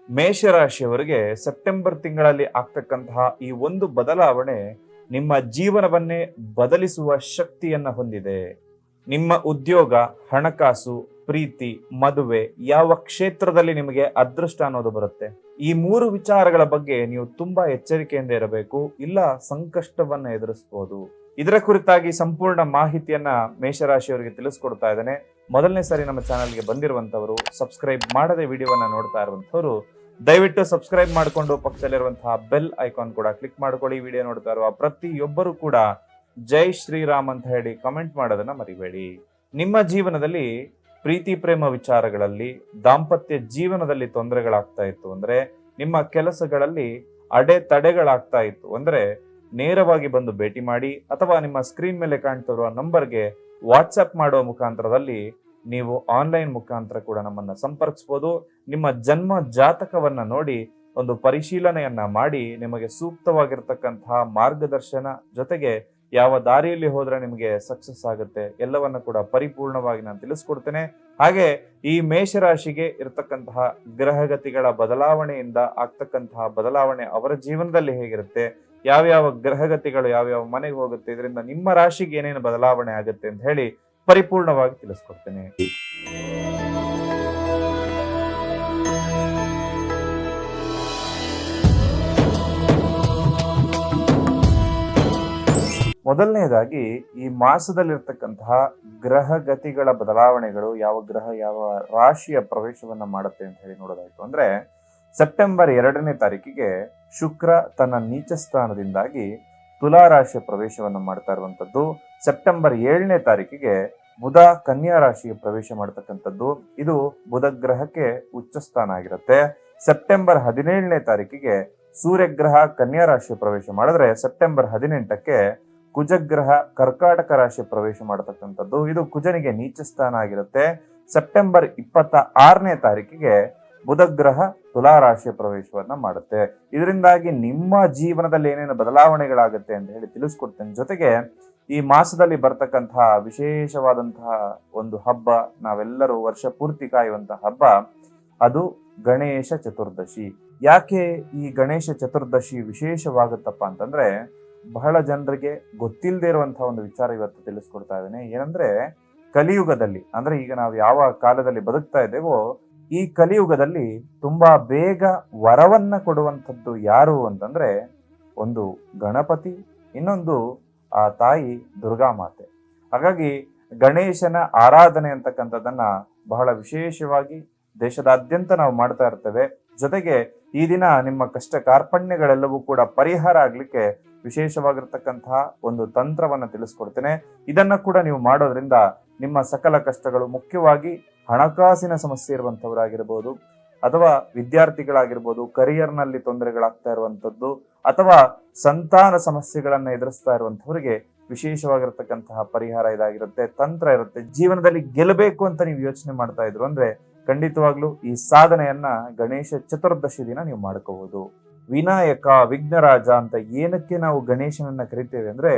ಮೇಷರಾಶಿಯವರಿಗೆ September ತಿಂಗಳಲ್ಲಿ ಆಗ್ತಕ್ಕಂತಹ ಈ ಒಂದು ಬದಲಾವಣೆ ನಿಮ್ಮ ಜೀವನವನ್ನೇ ಬದಲಿಸುವ ಶಕ್ತಿಯನ್ನ ಹೊಂದಿದೆ. ನಿಮ್ಮ ಉದ್ಯೋಗ, ಹಣಕಾಸು, ಪ್ರೀತಿ, ಮದುವೆ, ಯಾವ ಕ್ಷೇತ್ರದಲ್ಲಿ ನಿಮಗೆ ಅದೃಷ್ಟ ಅನ್ನೋದು ಬರುತ್ತೆ, ಈ ಮೂರು ವಿಚಾರಗಳ ಬಗ್ಗೆ ನೀವು ತುಂಬಾ ಎಚ್ಚರಿಕೆಯಿಂದ ಇರಬೇಕು, ಇಲ್ಲ ಸಂಕಷ್ಟವನ್ನ ಎದುರಿಸಬಹುದು. ಇದರ ಕುರಿತಾಗಿ ಸಂಪೂರ್ಣ ಮಾಹಿತಿಯನ್ನ ಮೇಷರಾಶಿಯವರಿಗೆ ತಿಳಿಸ್ಕೊಡ್ತಾ ಇದ್ದೇನೆ. ಮೊದಲನೇ ಸಾರಿ ನಮ್ಮ ಚಾನೆಲ್ಗೆ ಬಂದಿರುವಂತವರು, ಸಬ್ಸ್ಕ್ರೈಬ್ ಮಾಡದೆ ವಿಡಿಯೋವನ್ನ ನೋಡ್ತಾ ಇರುವಂತವರು ದಯವಿಟ್ಟು ಸಬ್ಸ್ಕ್ರೈಬ್ ಮಾಡಿಕೊಂಡು ಪಕ್ಕದಲ್ಲಿರುವಂತಹ ಬೆಲ್ ಐಕಾನ್ ಕೂಡ ಕ್ಲಿಕ್ ಮಾಡ್ಕೊಳ್ಳಿ. ವಿಡಿಯೋ ನೋಡ್ತಾ ಇರುವ ಪ್ರತಿಯೊಬ್ಬರು ಕೂಡ ಜೈ ಶ್ರೀರಾಮ್ ಅಂತ ಹೇಳಿ ಕಮೆಂಟ್ ಮಾಡೋದನ್ನ ಮರಿಬೇಡಿ. ನಿಮ್ಮ ಜೀವನದಲ್ಲಿ ಪ್ರೀತಿ ಪ್ರೇಮ ವಿಚಾರಗಳಲ್ಲಿ, ದಾಂಪತ್ಯ ಜೀವನದಲ್ಲಿ ತೊಂದರೆಗಳಾಗ್ತಾ ಇತ್ತು ಅಂದ್ರೆ, ನಿಮ್ಮ ಕೆಲಸಗಳಲ್ಲಿ ಅಡೆತಡೆಗಳಾಗ್ತಾ ಇತ್ತು ಅಂದ್ರೆ ನೇರವಾಗಿ ಬಂದು ಭೇಟಿ ಮಾಡಿ, ಅಥವಾ ನಿಮ್ಮ ಸ್ಕ್ರೀನ್ ಮೇಲೆ ಕಾಣ್ತಿರುವ ನಂಬರ್ಗೆ ವಾಟ್ಸ್ಆಪ್ ಮಾಡುವ ಮುಖಾಂತರದಲ್ಲಿ ನೀವು ಆನ್ಲೈನ್ ಮುಖಾಂತರ ಕೂಡ ನಮ್ಮನ್ನ ಸಂಪರ್ಕಿಸಬಹುದು. ನಿಮ್ಮ ಜನ್ಮ ಜಾತಕವನ್ನ ನೋಡಿ ಒಂದು ಪರಿಶೀಲನೆಯನ್ನ ಮಾಡಿ ನಿಮಗೆ ಸೂಕ್ತವಾಗಿರ್ತಕ್ಕಂತಹ ಮಾರ್ಗದರ್ಶನ ಜೊತೆಗೆ ಯಾವ ದಾರಿಯಲ್ಲಿ ಹೋದ್ರೆ ನಿಮಗೆ ಸಕ್ಸಸ್ ಆಗುತ್ತೆ ಎಲ್ಲವನ್ನ ಕೂಡ ಪರಿಪೂರ್ಣವಾಗಿ ನಾನು ತಿಳಿಸ್ಕೊಡ್ತೇನೆ. ಹಾಗೆ ಈ ಮೇಷರಾಶಿಗೆ ಇರತಕ್ಕಂತಹ ಗ್ರಹಗತಿಗಳ ಬದಲಾವಣೆಯಿಂದ ಆಗ್ತಕ್ಕಂತಹ ಬದಲಾವಣೆ ಅವರ ಜೀವನದಲ್ಲಿ ಹೇಗಿರುತ್ತೆ, ಯಾವ್ಯಾವ ಗ್ರಹಗತಿಗಳು ಯಾವ್ಯಾವ ಮನೆಗೆ ಹೋಗುತ್ತೆ, ಇದರಿಂದ ನಿಮ್ಮ ರಾಶಿಗೆ ಏನೇನು ಬದಲಾವಣೆ ಆಗುತ್ತೆ ಅಂತ ಹೇಳಿ ಪರಿಪೂರ್ಣವಾಗಿ ತಿಳಿಸ್ಕೊಡ್ತೇನೆ. ಮೊದಲನೇದಾಗಿ ಈ ಮಾಸದಲ್ಲಿರ್ತಕ್ಕಂತಹ ಗ್ರಹಗತಿಗಳ ಬದಲಾವಣೆಗಳು, ಯಾವ ಗ್ರಹ ಯಾವ ರಾಶಿಯ ಪ್ರವೇಶವನ್ನ ಮಾಡುತ್ತೆ ಅಂತ ಹೇಳಿ ನೋಡೋದಾಯ್ತು ಅಂದ್ರೆ, ಸೆಪ್ಟೆಂಬರ್ 2ನೇ ತಾರೀಕಿಗೆ ಶುಕ್ರ ತನ್ನ ನೀಚ ಸ್ಥಾನದಿಂದಾಗಿ ತುಲಾ ರಾಶಿಯ ಪ್ರವೇಶವನ್ನು ಮಾಡ್ತಾ ಇರುವಂತದ್ದು. ಸೆಪ್ಟೆಂಬರ್ 7ನೇ ತಾರೀಕಿಗೆ ಬುಧ ಕನ್ಯಾ ರಾಶಿಯ ಪ್ರವೇಶ ಮಾಡತಕ್ಕಂಥದ್ದು. ಇದು ಬುಧ ಗ್ರಹಕ್ಕೆ ಉಚ್ಚ ಸ್ಥಾನ ಆಗಿರುತ್ತೆ. ಸೆಪ್ಟೆಂಬರ್ 17ನೇ ತಾರೀಕಿಗೆ ಸೂರ್ಯಗ್ರಹ ಕನ್ಯಾ ರಾಶಿಯ ಪ್ರವೇಶ ಮಾಡಿದ್ರೆ, ಸೆಪ್ಟೆಂಬರ್ 18ಕ್ಕೆ ಕುಜಗ್ರಹ ಕರ್ಕಾಟಕ ರಾಶಿಯ ಪ್ರವೇಶ ಮಾಡತಕ್ಕಂಥದ್ದು. ಇದು ಕುಜನಿಗೆ ನೀಚ ಸ್ಥಾನ ಆಗಿರುತ್ತೆ. ಸೆಪ್ಟೆಂಬರ್ 26ನೇ ತಾರೀಕಿಗೆ ಬುಧ ಗ್ರಹ ತುಲಾ ರಾಶಿಯ ಪ್ರವೇಶವನ್ನ ಮಾಡುತ್ತೆ. ಇದರಿಂದಾಗಿ ನಿಮ್ಮ ಜೀವನದಲ್ಲಿ ಏನೇನು ಬದಲಾವಣೆಗಳಾಗುತ್ತೆ ಅಂತ ಹೇಳಿ ತಿಳಿಸ್ಕೊಡ್ತೇನೆ. ಜೊತೆಗೆ ಈ ಮಾಸದಲ್ಲಿ ಬರ್ತಕ್ಕಂತಹ ವಿಶೇಷವಾದಂತಹ ಒಂದು ಹಬ್ಬ, ನಾವೆಲ್ಲರೂ ವರ್ಷ ಪೂರ್ತಿ ಕಾಯುವಂತಹ ಹಬ್ಬ, ಅದು ಗಣೇಶ ಚತುರ್ದಶಿ. ಯಾಕೆ ಈ ಗಣೇಶ ಚತುರ್ದಶಿ ವಿಶೇಷವಾಗುತ್ತಪ್ಪ ಅಂತಂದ್ರೆ, ಬಹಳ ಜನರಿಗೆ ಗೊತ್ತಿಲ್ಲದೆ ಇರುವಂತಹ ಒಂದು ವಿಚಾರ ಇವತ್ತು ತಿಳಿಸ್ಕೊಡ್ತಾ ಇದ್ದೇನೆ. ಏನಂದ್ರೆ, ಕಲಿಯುಗದಲ್ಲಿ ಅಂದ್ರೆ ಈಗ ನಾವು ಯಾವ ಕಾಲದಲ್ಲಿ ಬದುಕ್ತಾ ಇದ್ದೇವೋ, ಈ ಕಲಿಯುಗದಲ್ಲಿ ತುಂಬಾ ಬೇಗ ವರವನ್ನ ಕೊಡುವಂಥದ್ದು ಯಾರು ಅಂತಂದ್ರೆ, ಒಂದು ಗಣಪತಿ, ಇನ್ನೊಂದು ಆ ತಾಯಿ ದುರ್ಗಾ ಮಾತೆ. ಹಾಗಾಗಿ ಗಣೇಶನ ಆರಾಧನೆ ಅಂತಕ್ಕಂಥದ್ದನ್ನ ಬಹಳ ವಿಶೇಷವಾಗಿ ದೇಶದಾದ್ಯಂತ ನಾವು ಮಾಡ್ತಾ ಇರ್ತೇವೆ. ಜೊತೆಗೆ ಈ ದಿನ ನಿಮ್ಮ ಕಷ್ಟ ಕಾರ್ಪಣ್ಯಗಳೆಲ್ಲವೂ ಕೂಡ ಪರಿಹಾರ ಆಗ್ಲಿಕ್ಕೆ ವಿಶೇಷವಾಗಿರ್ತಕ್ಕಂತಹ ಒಂದು ತಂತ್ರವನ್ನ ತಿಳಿಸ್ಕೊಡ್ತೇನೆ. ಇದನ್ನ ಕೂಡ ನೀವು ಮಾಡೋದ್ರಿಂದ ನಿಮ್ಮ ಸಕಲ ಕಷ್ಟಗಳು, ಮುಖ್ಯವಾಗಿ ಹಣಕಾಸಿನ ಸಮಸ್ಯೆ ಇರುವಂತವರಾಗಿರ್ಬೋದು, ಅಥವಾ ವಿದ್ಯಾರ್ಥಿಗಳಾಗಿರ್ಬೋದು, ಕರಿಯರ್ನಲ್ಲಿ ತೊಂದರೆಗಳಾಗ್ತಾ ಇರುವಂತದ್ದು, ಅಥವಾ ಸಂತಾನ ಸಮಸ್ಯೆಗಳನ್ನ ಎದುರಿಸ್ತಾ ಇರುವಂತವರಿಗೆ ವಿಶೇಷವಾಗಿರ್ತಕ್ಕಂತಹ ಪರಿಹಾರ ಇದಾಗಿರುತ್ತೆ, ತಂತ್ರ ಇರುತ್ತೆ. ಜೀವನದಲ್ಲಿ ಗೆಲ್ಲಬೇಕು ಅಂತ ನೀವು ಯೋಚನೆ ಮಾಡ್ತಾ ಇದ್ರು ಅಂದ್ರೆ ಖಂಡಿತವಾಗ್ಲೂ ಈ ಸಾಧನೆಯನ್ನ ಗಣೇಶ ಚತುರ್ದಶಿ ದಿನ ನೀವು ಮಾಡ್ಕೋಬಹುದು. ವಿನಾಯಕ, ವಿಘ್ನರಾಜ ಅಂತ ಏನಕ್ಕೆ ನಾವು ಗಣೇಶನನ್ನ ಕರಿತೇವೆ ಅಂದ್ರೆ,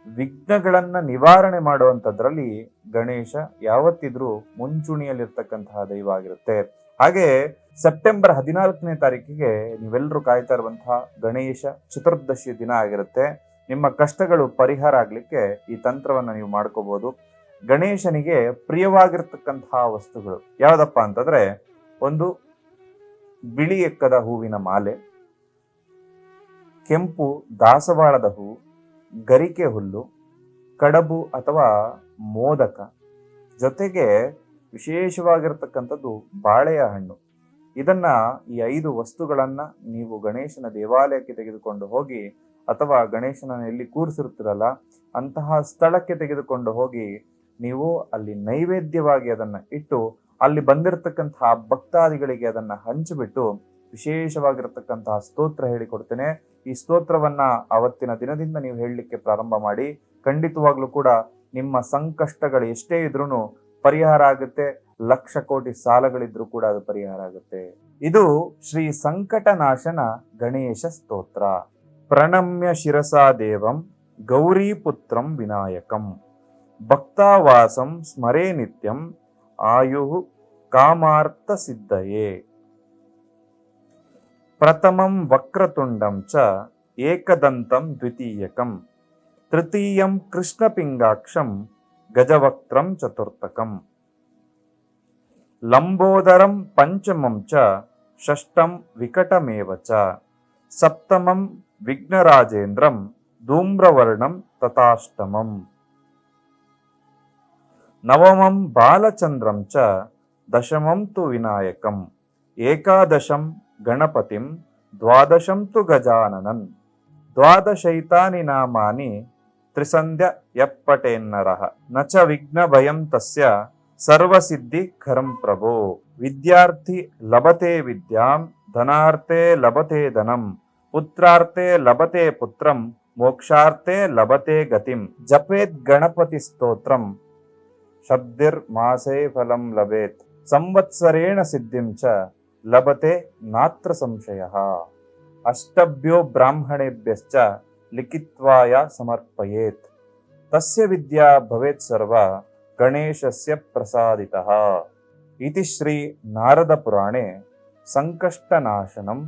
ವಿಘ್ನಗಳನ್ನ ನಿವಾರಣೆ ಮಾಡುವಂತದ್ರಲ್ಲಿ ಗಣೇಶ ಯಾವತ್ತಿದ್ರೂ ಮುಂಚೂಣಿಯಲ್ಲಿರ್ತಕ್ಕಂತಹ ದೈವ ಆಗಿರುತ್ತೆ. ಹಾಗೆ ಸೆಪ್ಟೆಂಬರ್ 14ನೇ ತಾರೀಕಿಗೆ ನೀವೆಲ್ಲರೂ ಕಾಯ್ತಾ ಇರುವಂತಹ ಗಣೇಶ ಚತುರ್ದಶಿ ದಿನ ಆಗಿರುತ್ತೆ. ನಿಮ್ಮ ಕಷ್ಟಗಳು ಪರಿಹಾರ ಆಗ್ಲಿಕ್ಕೆ ಈ ತಂತ್ರವನ್ನ ನೀವು ಮಾಡ್ಕೋಬಹುದು. ಗಣೇಶನಿಗೆ ಪ್ರಿಯವಾಗಿರ್ತಕ್ಕಂತಹ ವಸ್ತುಗಳು ಯಾವ್ದಪ್ಪ ಅಂತಂದ್ರೆ, ಒಂದು ಬಿಳಿ ಎಕ್ಕದ ಹೂವಿನ ಮಾಲೆ, ಕೆಂಪು ದಾಸವಾಳದ ಹೂ, ಗರಿಕೆ ಹುಲ್ಲು, ಕಡಬು ಅಥವಾ ಮೋದಕ, ಜೊತೆಗೆ ವಿಶೇಷವಾಗಿರ್ತಕ್ಕಂಥದ್ದು ಬಾಳೆಯ ಹಣ್ಣು. ಇದನ್ನ ಈ 5 ವಸ್ತುಗಳನ್ನ ನೀವು ಗಣೇಶನ ದೇವಾಲಯಕ್ಕೆ ತೆಗೆದುಕೊಂಡು ಹೋಗಿ, ಅಥವಾ ಗಣೇಶನ ಎಲ್ಲಿ ಕೂರಿಸಿರ್ತೀರಲ್ಲ ಅಂತಹ ಸ್ಥಳಕ್ಕೆ ತೆಗೆದುಕೊಂಡು ಹೋಗಿ ನೀವು ಅಲ್ಲಿ ನೈವೇದ್ಯವಾಗಿ ಅದನ್ನ ಇಟ್ಟು, ಅಲ್ಲಿ ಬಂದಿರತಕ್ಕಂತಹ ಭಕ್ತಾದಿಗಳಿಗೆ ಅದನ್ನ ಹಂಚಿಬಿಟ್ಟು ವಿಶೇಷವಾಗಿರ್ತಕ್ಕಂತಹ ಸ್ತೋತ್ರ ಹೇಳಿಕೊಡ್ತೇನೆ. ಈ ಸ್ತೋತ್ರವನ್ನ ಅವತ್ತಿನ ದಿನದಿಂದ ನೀವು ಹೇಳಲಿಕ್ಕೆ ಪ್ರಾರಂಭ ಮಾಡಿ. ಖಂಡಿತವಾಗ್ಲೂ ಕೂಡ ನಿಮ್ಮ ಸಂಕಷ್ಟಗಳು ಎಷ್ಟೇ ಇದ್ರೂ ಪರಿಹಾರ ಆಗುತ್ತೆ. ಲಕ್ಷ ಕೋಟಿ ಸಾಲಗಳಿದ್ರೂ ಕೂಡ ಅದು ಪರಿಹಾರ ಆಗುತ್ತೆ. ಇದು ಶ್ರೀ ಸಂಕಟನಾಶನ ಗಣೇಶ ಸ್ತೋತ್ರ. ಪ್ರಣಮ್ಯ ಶಿರಸಾ ದೇವಂ ಗೌರೀಪುತ್ರಂ ವಿನಾಯಕಂ ಭಕ್ತಾವಾಸಂ ಸ್ಮರೇ ನಿತ್ಯಂ ಆಯು ಕಾಮಾರ್ಥ ಸಿದ್ಧಯೇ. ಪ್ರಥಮಂ ವಕ್ರತುಂಡಂ ಚ ಏಕದಂತಂ ದ್ವಿತೀಯಕಂ ತೃತೀಯಂ ಕೃಷ್ಣಪಿಂಗಾಕ್ಷಂ ಗಜವಕ್ತ್ರಂ ಚತುರ್ಥಕಂ ಲಂಬೋದರಂ ಪಂಚಮಂ ಚ ಷಷ್ಠಂ ವಿಕಟಮೇವ ಚ ಸಪ್ತಮಂ ವಿಘ್ನರಾಜೇಂದ್ರಂ ಧೂಮ್ರವರ್ಣಂ ತಥಾಷ್ಟಮಂ ನವಮಂ ಬಾಲಚಂದ್ರಂ ಚ ದಶಮಂ ತು ವಿನಾಯಕಂ ಏಕಾದಶಂ ಗಣಪತಿಂ ದ್ವಾದಶಂ ತು ಗಜಾನನನ್ ದ್ವಾದಶೈತಾನಿ ನಾಮಾನಿ ತ್ರಿಸಂಧ್ಯ ಯಪ್ಪಟೇನ್ನರಃ ನ ಚ ವಿಘ್ನ ಭಯಂ ತಸ್ಯ ಸರ್ವಸಿದ್ಧಿ ಖರಂ ಪ್ರಭೋ ವಿದ್ಯಾರ್ಥಿ ಲಭತೆ ವಿದ್ಯಾಂ ಧನಾರ್ಥೆ ಲಭತೆ ಧನಂ ಪುತ್ರಾರ್ಥೆ ಲಭತೆ ಪುತ್ರಂ ಮೋಕ್ಷಾರ್ಥೆ ಲಭತೆ ಗತಿಂ ಜಪೇತ್ ಗಣಪತಿ ಸ್ತೋತ್ರಂ ಶಬ್ದಿರ್ ಮಾಸೇ ಫಲಂ ಲಭೇತ್ ಸಂವತ್ಸರೇಣ ಸಿದ್ಧಿಂ ಚ ಲಭತೆ ನಾತ್ರ ಸಂಶಯಃ ಅಷ್ಟಭ್ಯೋ ಬ್ರಾಹ್ಮಣೇಭ್ಯಶ್ಚ ಲಿಖಿತ್ವಾಯ ಸಮರ್ಪಯೇತ್ ತಸ್ಯ ವಿದ್ಯಾ ಭವೇತ್ ಸರ್ವ ಗಣೇಶಸ್ಯ ಪ್ರಸಾದಿತಃ ಇತಿ ಶ್ರೀ ನಾರದ ಪುರಾಣೆ ಸಂಕಷ್ಟನಾಶನಂ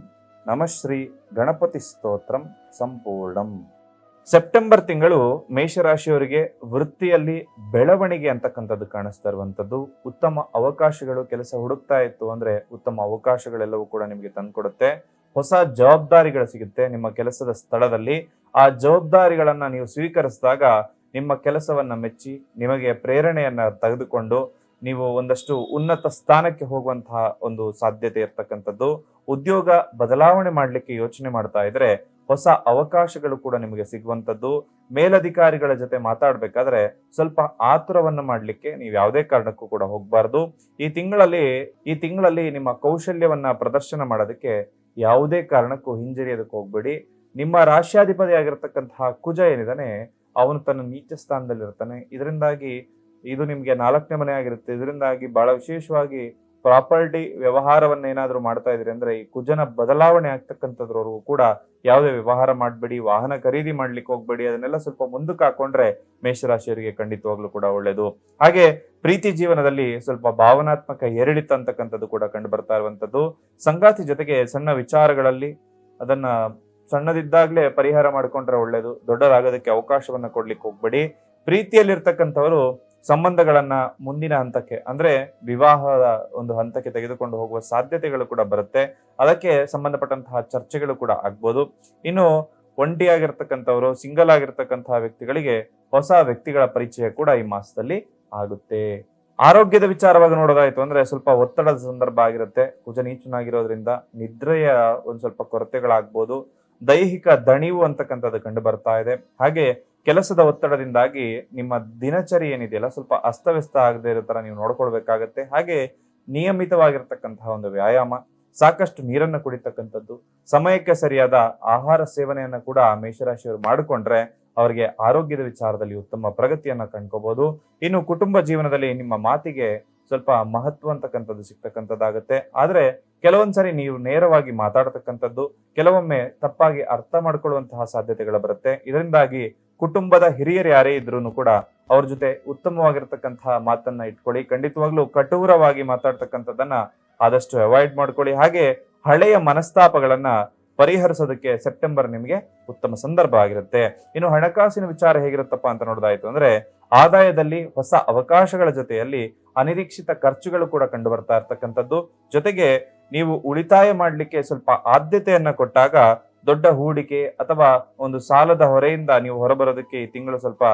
ನಮಃ ಶ್ರೀ ಗಣಪತಿ ಸ್ತೋತ್ರಂ ಸಂಪೂರ್ಣಂ. ಸೆಪ್ಟೆಂಬರ್ ತಿಂಗಳು ಮೇಷರಾಶಿಯವರಿಗೆ ವೃತ್ತಿಯಲ್ಲಿ ಬೆಳವಣಿಗೆ ಅಂತಕ್ಕಂಥದ್ದು ಕಾಣಿಸ್ತಾ ಇರುವಂತದ್ದು. ಉತ್ತಮ ಅವಕಾಶಗಳು, ಕೆಲಸ ಹುಡುಕ್ತಾ ಇತ್ತು ಅಂದ್ರೆ ಉತ್ತಮ ಅವಕಾಶಗಳೆಲ್ಲವೂ ಕೂಡ ನಿಮಗೆ ತಂದ್ಕೊಡುತ್ತೆ. ಹೊಸ ಜವಾಬ್ದಾರಿಗಳು ಸಿಗುತ್ತೆ ನಿಮ್ಮ ಕೆಲಸದ ಸ್ಥಳದಲ್ಲಿ. ಆ ಜವಾಬ್ದಾರಿಗಳನ್ನ ನೀವು ಸ್ವೀಕರಿಸಿದಾಗ ನಿಮ್ಮ ಕೆಲಸವನ್ನ ಮೆಚ್ಚಿ ನಿಮಗೆ ಪ್ರೇರಣೆಯನ್ನ ತೆಗೆದುಕೊಂಡು ನೀವು ಒಂದಷ್ಟು ಉನ್ನತ ಸ್ಥಾನಕ್ಕೆ ಹೋಗುವಂತಹ ಒಂದು ಸಾಧ್ಯತೆ ಇರ್ತಕ್ಕಂಥದ್ದು. ಉದ್ಯೋಗ ಬದಲಾವಣೆ ಮಾಡ್ಲಿಕ್ಕೆ ಯೋಚನೆ ಮಾಡ್ತಾ ಇದ್ರೆ ಹೊಸ ಅವಕಾಶಗಳು ಕೂಡ ನಿಮಗೆ ಸಿಗುವಂತದ್ದು. ಮೇಲಧಿಕಾರಿಗಳ ಜೊತೆ ಮಾತಾಡ್ಬೇಕಾದ್ರೆ ಸ್ವಲ್ಪ ಆತುರವನ್ನ ಮಾಡ್ಲಿಕ್ಕೆ ನೀವು ಯಾವುದೇ ಕಾರಣಕ್ಕೂ ಕೂಡ ಹೋಗ್ಬಾರ್ದು. ಈ ತಿಂಗಳಲ್ಲಿ ನಿಮ್ಮ ಕೌಶಲ್ಯವನ್ನ ಪ್ರದರ್ಶನ ಮಾಡೋದಕ್ಕೆ ಯಾವುದೇ ಕಾರಣಕ್ಕೂ ಹಿಂಜರಿಯೋದಕ್ಕೆ ಹೋಗ್ಬೇಡಿ. ನಿಮ್ಮ ರಾಶ್ಯಾಧಿಪತಿ ಆಗಿರ್ತಕ್ಕಂತಹ ಕುಜ ಏನಿದಾನೆ ಅವನು ತನ್ನ ನೀಚ ಸ್ಥಾನದಲ್ಲಿರ್ತಾನೆ. ಇದರಿಂದಾಗಿ ಇದು ನಿಮ್ಗೆ 4ನೇ ಮನೆ ಆಗಿರುತ್ತೆ. ಇದರಿಂದಾಗಿ ಬಹಳ ವಿಶೇಷವಾಗಿ ಪ್ರಾಪರ್ಟಿ ವ್ಯವಹಾರವನ್ನ ಏನಾದ್ರು ಮಾಡ್ತಾ ಇದ್ರಿ ಅಂದ್ರೆ ಈ ಕುಜನ ಬದಲಾವಣೆ ಆಗ್ತಕ್ಕಂಥದ್ರವರೆಗೂ ಕೂಡ ಯಾವುದೇ ವ್ಯವಹಾರ ಮಾಡ್ಬೇಡಿ. ವಾಹನ ಖರೀದಿ ಮಾಡ್ಲಿಕ್ಕೆ ಹೋಗ್ಬೇಡಿ. ಅದನ್ನೆಲ್ಲ ಸ್ವಲ್ಪ ಮುಂದಕ್ಕೆ ಹಾಕೊಂಡ್ರೆ ಮೇಷರಾಶಿಯವರಿಗೆ ಖಂಡಿತವಾಗ್ಲೂ ಕೂಡ ಒಳ್ಳೇದು. ಹಾಗೆ ಪ್ರೀತಿ ಜೀವನದಲ್ಲಿ ಸ್ವಲ್ಪ ಭಾವನಾತ್ಮಕ ಏರಿಳಿತ ಅಂತಕ್ಕಂಥದ್ದು ಕೂಡ ಕಂಡು ಬರ್ತಾ ಇರುವಂತದ್ದು. ಸಂಗಾತಿ ಜೊತೆಗೆ ಸಣ್ಣ ವಿಚಾರಗಳಲ್ಲಿ ಅದನ್ನ ಸಣ್ಣದಿದ್ದಾಗ್ಲೇ ಪರಿಹಾರ ಮಾಡ್ಕೊಂಡ್ರೆ ಒಳ್ಳೇದು. ದೊಡ್ಡದಾಗೋದಕ್ಕೆ ಅವಕಾಶವನ್ನ ಕೊಡ್ಲಿಕ್ಕೆ ಹೋಗ್ಬೇಡಿ. ಪ್ರೀತಿಯಲ್ಲಿರ್ತಕ್ಕಂಥವರು ಸಂಬಂಧಗಳನ್ನ ಮುಂದಿನ ಹಂತಕ್ಕೆ ಅಂದ್ರೆ ವಿವಾಹದ ಒಂದು ಹಂತಕ್ಕೆ ತೆಗೆದುಕೊಂಡು ಹೋಗುವ ಸಾಧ್ಯತೆಗಳು ಕೂಡ ಬರುತ್ತೆ. ಅದಕ್ಕೆ ಸಂಬಂಧಪಟ್ಟಂತಹ ಚರ್ಚೆಗಳು ಕೂಡ ಆಗ್ಬೋದು. ಇನ್ನು ಒಂಟಿಯಾಗಿರ್ತಕ್ಕಂಥವ್ರು, ಸಿಂಗಲ್ ಆಗಿರ್ತಕ್ಕಂತಹ ವ್ಯಕ್ತಿಗಳಿಗೆ ಹೊಸ ವ್ಯಕ್ತಿಗಳ ಪರಿಚಯ ಕೂಡ ಈ ಮಾಸದಲ್ಲಿ ಆಗುತ್ತೆ. ಆರೋಗ್ಯದ ವಿಚಾರವಾಗಿ ನೋಡೋದಾಯ್ತು ಅಂದ್ರೆ ಸ್ವಲ್ಪ ಒತ್ತಡದ ಸಂದರ್ಭ ಆಗಿರುತ್ತೆ. ಕುಜ ನೀಚನಾಗಿರೋದ್ರಿಂದ ನಿದ್ರೆಯ ಒಂದ್ ಸ್ವಲ್ಪ ಕೊರತೆಗಳಾಗ್ಬೋದು. ದೈಹಿಕ ದಣಿವು ಅಂತಕ್ಕಂಥದ್ದು ಕಂಡು ಬರ್ತಾ ಇದೆ. ಹಾಗೆ ಕೆಲಸದ ಒತ್ತಡದಿಂದಾಗಿ ನಿಮ್ಮ ದಿನಚರಿ ಏನಿದೆಯಲ್ಲ ಸ್ವಲ್ಪ ಅಸ್ತವ್ಯಸ್ತ ಆಗದೆ ಇರೋ ತರ ನೀವು ನೋಡ್ಕೊಳ್ಬೇಕಾಗತ್ತೆ. ಹಾಗೆ ನಿಯಮಿತವಾಗಿರ್ತಕ್ಕಂತಹ ಒಂದು ವ್ಯಾಯಾಮ, ಸಾಕಷ್ಟು ನೀರನ್ನು ಕುಡಿತಕ್ಕಂಥದ್ದು, ಸಮಯಕ್ಕೆ ಸರಿಯಾದ ಆಹಾರ ಸೇವನೆಯನ್ನ ಕೂಡ ಮೇಷರಾಶಿಯವರು ಮಾಡಿಕೊಂಡ್ರೆ ಅವರಿಗೆ ಆರೋಗ್ಯದ ವಿಚಾರದಲ್ಲಿ ಉತ್ತಮ ಪ್ರಗತಿಯನ್ನ ಕಂಡ್ಕೋಬಹುದು. ಇನ್ನು ಕುಟುಂಬ ಜೀವನದಲ್ಲಿ ನಿಮ್ಮ ಮಾತಿಗೆ ಸ್ವಲ್ಪ ಮಹತ್ವ ಅಂತಕ್ಕಂಥದ್ದು ಸಿಗ್ತಕ್ಕಂಥದ್ದಾಗತ್ತೆ. ಆದ್ರೆ ಕೆಲವೊಂದ್ಸರಿ ನೀವು ನೇರವಾಗಿ ಮಾತಾಡತಕ್ಕಂಥದ್ದು ಕೆಲವೊಮ್ಮೆ ತಪ್ಪಾಗಿ ಅರ್ಥ ಮಾಡ್ಕೊಳ್ಳುವಂತಹ ಸಾಧ್ಯತೆಗಳು ಬರುತ್ತೆ. ಇದರಿಂದಾಗಿ ಕುಟುಂಬದ ಹಿರಿಯರು ಯಾರೇ ಇದ್ರೂ ಕೂಡ ಅವ್ರ ಜೊತೆ ಉತ್ತಮವಾಗಿರ್ತಕ್ಕಂತಹ ಮಾತನ್ನ ಇಟ್ಕೊಳ್ಳಿ. ಖಂಡಿತವಾಗ್ಲೂ ಕಠೋರವಾಗಿ ಮಾತಾಡ್ತಕ್ಕಂಥದ್ದನ್ನ ಆದಷ್ಟು ಅವಾಯ್ಡ್ ಮಾಡ್ಕೊಳ್ಳಿ. ಹಾಗೆ ಹಳೆಯ ಮನಸ್ತಾಪಗಳನ್ನ ಪರಿಹರಿಸೋದಕ್ಕೆ ಸೆಪ್ಟೆಂಬರ್ ನಿಮಗೆ ಉತ್ತಮ ಸಂದರ್ಭ ಆಗಿರುತ್ತೆ. ಇನ್ನು ಹಣಕಾಸಿನ ವಿಚಾರ ಹೇಗಿರುತ್ತಪ್ಪ ಅಂತ ನೋಡೋದಾಯ್ತು ಅಂದ್ರೆ ಆದಾಯದಲ್ಲಿ ಹೊಸ ಅವಕಾಶಗಳ ಜೊತೆಯಲ್ಲಿ ಅನಿರೀಕ್ಷಿತ ಖರ್ಚುಗಳು ಕೂಡ ಕಂಡು ಬರ್ತಾ ಇರ್ತಕ್ಕಂಥದ್ದು. ಜೊತೆಗೆ ನೀವು ಉಳಿತಾಯ ಮಾಡ್ಲಿಕ್ಕೆ ಸ್ವಲ್ಪ ಆದ್ಯತೆಯನ್ನ ಕೊಟ್ಟಾಗ ದೊಡ್ಡ ಹೂಡಿಕೆ ಅಥವಾ ಒಂದು ಸಾಲದ ಹೊರೆಯಿಂದ ನೀವು ಹೊರಬರೋದಕ್ಕೆ ಈ ತಿಂಗಳು ಸ್ವಲ್ಪ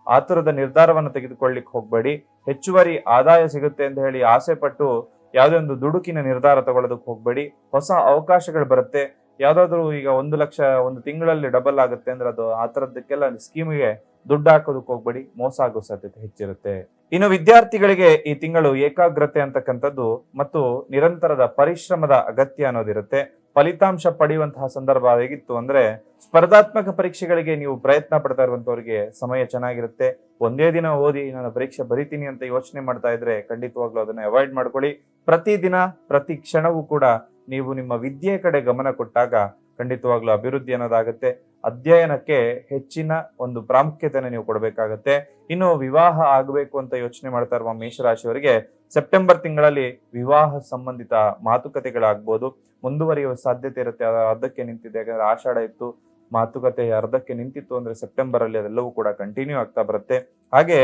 ಆತುರದ ನಿರ್ಧಾರವನ್ನು ತೆಗೆದುಕೊಳ್ಳಿಕ್ಕೆ ಹೋಗ್ಬೇಡಿ. ಹೆಚ್ಚುವರಿ ಆದಾಯ ಸಿಗುತ್ತೆ ಅಂತ ಹೇಳಿ ಆಸೆ ಪಟ್ಟು ಯಾವುದೇ ಒಂದು ದುಡುಕಿನ ನಿರ್ಧಾರ ತಗೊಳ್ಳೋದಕ್ಕೆ ಹೋಗ್ಬೇಡಿ. ಹೊಸ ಅವಕಾಶಗಳು ಬರುತ್ತೆ. ಯಾವ್ದಾದ್ರು ಈಗ 1 ಲಕ್ಷ ಒಂದು ತಿಂಗಳಲ್ಲಿ ಡಬಲ್ ಆಗುತ್ತೆ ಅಂದ್ರೆ ಅದು ಆ ತರದಕ್ಕೆಲ್ಲ ಸ್ಕೀಮಿಗೆ ದುಡ್ಡು ಹಾಕೋದಕ್ಕೆ ಹೋಗ್ಬೇಡಿ. ಮೋಸ ಆಗೋ ಸಾಧ್ಯತೆ ಹೆಚ್ಚಿರುತ್ತೆ. ಇನ್ನು ವಿದ್ಯಾರ್ಥಿಗಳಿಗೆ ಈ ತಿಂಗಳು ಏಕಾಗ್ರತೆ ಅಂತಕ್ಕಂಥದ್ದು ಮತ್ತು ನಿರಂತರದ ಪರಿಶ್ರಮದ ಅಗತ್ಯ ಅನ್ನೋದಿರುತ್ತೆ. ಫಲಿತಾಂಶ ಪಡೆಯುವಂತಹ ಸಂದರ್ಭ ಹೇಗಿತ್ತು ಅಂದ್ರೆ ಸ್ಪರ್ಧಾತ್ಮಕ ಪರೀಕ್ಷೆಗಳಿಗೆ ನೀವು ಪ್ರಯತ್ನ ಪಡ್ತಾ ಇರುವಂತವರಿಗೆ ಸಮಯ ಚೆನ್ನಾಗಿರುತ್ತೆ. ಒಂದೇ ದಿನ ಓದಿ ನಾನು ಪರೀಕ್ಷೆ ಬರಿತೀನಿ ಅಂತ ಯೋಚನೆ ಮಾಡ್ತಾ ಇದ್ರೆ ಖಂಡಿತವಾಗ್ಲೂ ಅದನ್ನ ಅವಾಯ್ಡ್ ಮಾಡ್ಕೊಳ್ಳಿ. ಪ್ರತಿದಿನ ಪ್ರತಿ ಕ್ಷಣವೂ ಕೂಡ ನೀವು ನಿಮ್ಮ ವಿದ್ಯೆ ಕಡೆ ಗಮನ ಕೊಟ್ಟಾಗ ಖಂಡಿತವಾಗ್ಲೂ ಅಭಿವೃದ್ಧಿ ಅನ್ನೋದಾಗುತ್ತೆ. ಅಧ್ಯಯನಕ್ಕೆ ಹೆಚ್ಚಿನ ಒಂದು ಪ್ರಾಮುಖ್ಯತೆಯನ್ನು ನೀವು ಕೊಡಬೇಕಾಗತ್ತೆ. ಇನ್ನು ವಿವಾಹ ಆಗಬೇಕು ಅಂತ ಯೋಚನೆ ಮಾಡ್ತಾ ಇರುವ ಮೇಷರಾಶಿಯವರಿಗೆ ಸೆಪ್ಟೆಂಬರ್ ತಿಂಗಳಲ್ಲಿ ವಿವಾಹ ಸಂಬಂಧಿತ ಮಾತುಕತೆಗಳಾಗ್ಬೋದು. ಮುಂದುವರಿಯುವ ಸಾಧ್ಯತೆ ಇರುತ್ತೆ. ಅರ್ಧಕ್ಕೆ ನಿಂತಿದೆ. ಯಾಕಂದ್ರೆ ಆಷಾಢ ಇತ್ತು, ಮಾತುಕತೆ ಅರ್ಧಕ್ಕೆ ನಿಂತಿತ್ತು ಅಂದ್ರೆ ಸೆಪ್ಟೆಂಬರ್ ಅಲ್ಲಿ ಅದೆಲ್ಲವೂ ಕೂಡ ಕಂಟಿನ್ಯೂ ಆಗ್ತಾ ಬರುತ್ತೆ. ಹಾಗೆ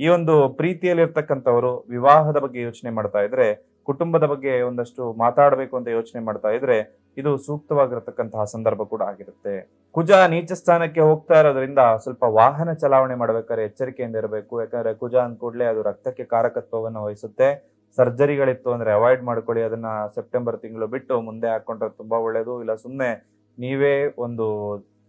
ಈ ಒಂದು ಪ್ರೀತಿಯಲ್ಲಿ ಇರ್ತಕ್ಕಂಥವರು ವಿವಾಹದ ಬಗ್ಗೆ ಯೋಚನೆ ಮಾಡ್ತಾ ಇದ್ರೆ, ಕುಟುಂಬದ ಬಗ್ಗೆ ಒಂದಷ್ಟು ಮಾತಾಡಬೇಕು ಅಂತ ಯೋಚನೆ ಮಾಡ್ತಾ ಇದ್ರೆ, ಇದು ಸೂಕ್ತವಾಗಿರತಕ್ಕಂತಹ ಸಂದರ್ಭ ಕೂಡ ಆಗಿರುತ್ತೆ. ಕುಜ ನೀಚ ಸ್ಥಾನಕ್ಕೆ ಹೋಗ್ತಾ ಇರೋದ್ರಿಂದ ಸ್ವಲ್ಪ ವಾಹನ ಚಲಾವಣೆ ಮಾಡ್ಬೇಕಾದ್ರೆ ಎಚ್ಚರಿಕೆಯಿಂದ ಇರಬೇಕು. ಯಾಕಂದ್ರೆ ಕುಜ ಅಂದ ಕೂಡಲೇ ಅದು ರಕ್ತಕ್ಕೆ ಕಾರಕತ್ವವನ್ನು ವಹಿಸುತ್ತೆ. ಸರ್ಜರಿಗಳಿತ್ತು ಅಂದ್ರೆ ಅವಾಯ್ಡ್ ಮಾಡ್ಕೊಳ್ಳಿ. ಅದನ್ನ ಸೆಪ್ಟೆಂಬರ್ ತಿಂಗಳು ಬಿಟ್ಟು ಮುಂದೆ ಹಾಕೊಂಡ್ರೆ ತುಂಬಾ ಒಳ್ಳೇದು. ಇಲ್ಲ ಸುಮ್ಮನೆ ನೀವೇ ಒಂದು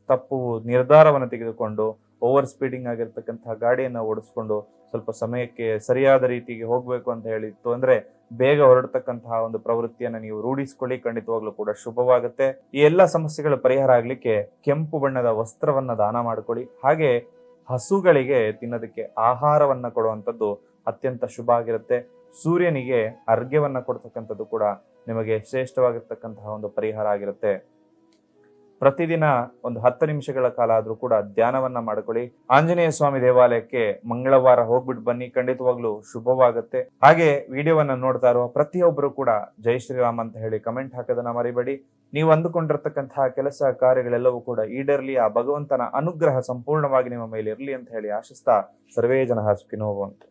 ತಪ್ಪು ನಿರ್ಧಾರವನ್ನು ತೆಗೆದುಕೊಂಡು ಓವರ್ ಸ್ಪೀಡಿಂಗ್ ಆಗಿರ್ತಕ್ಕಂತಹ ಗಾಡಿಯನ್ನ ಓಡಿಸ್ಕೊಂಡು ಸ್ವಲ್ಪ ಸಮಯಕ್ಕೆ ಸರಿಯಾದ ರೀತಿಗೆ ಹೋಗ್ಬೇಕು ಅಂತ ಹೇಳಿತ್ತು ಅಂದ್ರೆ ಬೇಗ ಹೊರಡ್ತಕ್ಕಂತಹ ಒಂದು ಪ್ರವೃತ್ತಿಯನ್ನ ನೀವು ರೂಢಿಸ್ಕೊಳ್ಳಿ. ಖಂಡಿತವಾಗ್ಲೂ ಕೂಡ ಶುಭವಾಗುತ್ತೆ. ಈ ಎಲ್ಲಾ ಸಮಸ್ಯೆಗಳ ಪರಿಹಾರ ಆಗ್ಲಿಕ್ಕೆ ಕೆಂಪು ಬಣ್ಣದ ವಸ್ತ್ರವನ್ನ ದಾನ ಮಾಡ್ಕೊಳ್ಳಿ. ಹಾಗೆ ಹಸುಗಳಿಗೆ ತಿನ್ನೋದಕ್ಕೆ ಆಹಾರವನ್ನ ಕೊಡುವಂಥದ್ದು ಅತ್ಯಂತ ಶುಭ ಆಗಿರುತ್ತೆ. ಸೂರ್ಯನಿಗೆ ಅರ್ಘ್ಯವನ್ನ ಕೊಡ್ತಕ್ಕಂಥದ್ದು ಕೂಡ ನಿಮಗೆ ಶ್ರೇಷ್ಠವಾಗಿರ್ತಕ್ಕಂತಹ ಒಂದು ಪರಿಹಾರ ಆಗಿರುತ್ತೆ. ಪ್ರತಿದಿನ ಒಂದು 10 ನಿಮಿಷಗಳ ಕಾಲ ಆದ್ರೂ ಕೂಡ ಧ್ಯಾನವನ್ನ ಮಾಡ್ಕೊಳ್ಳಿ. ಆಂಜನೇಯ ಸ್ವಾಮಿ ದೇವಾಲಯಕ್ಕೆ ಮಂಗಳವಾರ ಹೋಗ್ಬಿಟ್ಟು ಬನ್ನಿ, ಖಂಡಿತವಾಗ್ಲೂ ಶುಭವಾಗುತ್ತೆ. ಹಾಗೆ ವಿಡಿಯೋವನ್ನ ನೋಡ್ತಾ ಇರುವ ಪ್ರತಿಯೊಬ್ಬರು ಕೂಡ ಜೈ ಶ್ರೀರಾಮ್ ಅಂತ ಹೇಳಿ ಕಮೆಂಟ್ ಹಾಕೋದನ್ನ ಮರಿಬೇಡಿ. ನೀವು ಅಂದುಕೊಂಡಿರ್ತಕ್ಕಂತಹ ಕೆಲಸ ಕಾರ್ಯಗಳೆಲ್ಲವೂ ಕೂಡ ಈಡೇರ್ಲಿ. ಆ ಭಗವಂತನ ಅನುಗ್ರಹ ಸಂಪೂರ್ಣವಾಗಿ ನಿಮ್ಮ ಮೇಲೆ ಇರಲಿ ಅಂತ ಹೇಳಿ ಆಶಿಸ್ತಾ ಸರ್ವೇ ಜನ ಸುಖಿನೋ ಭವಂತು.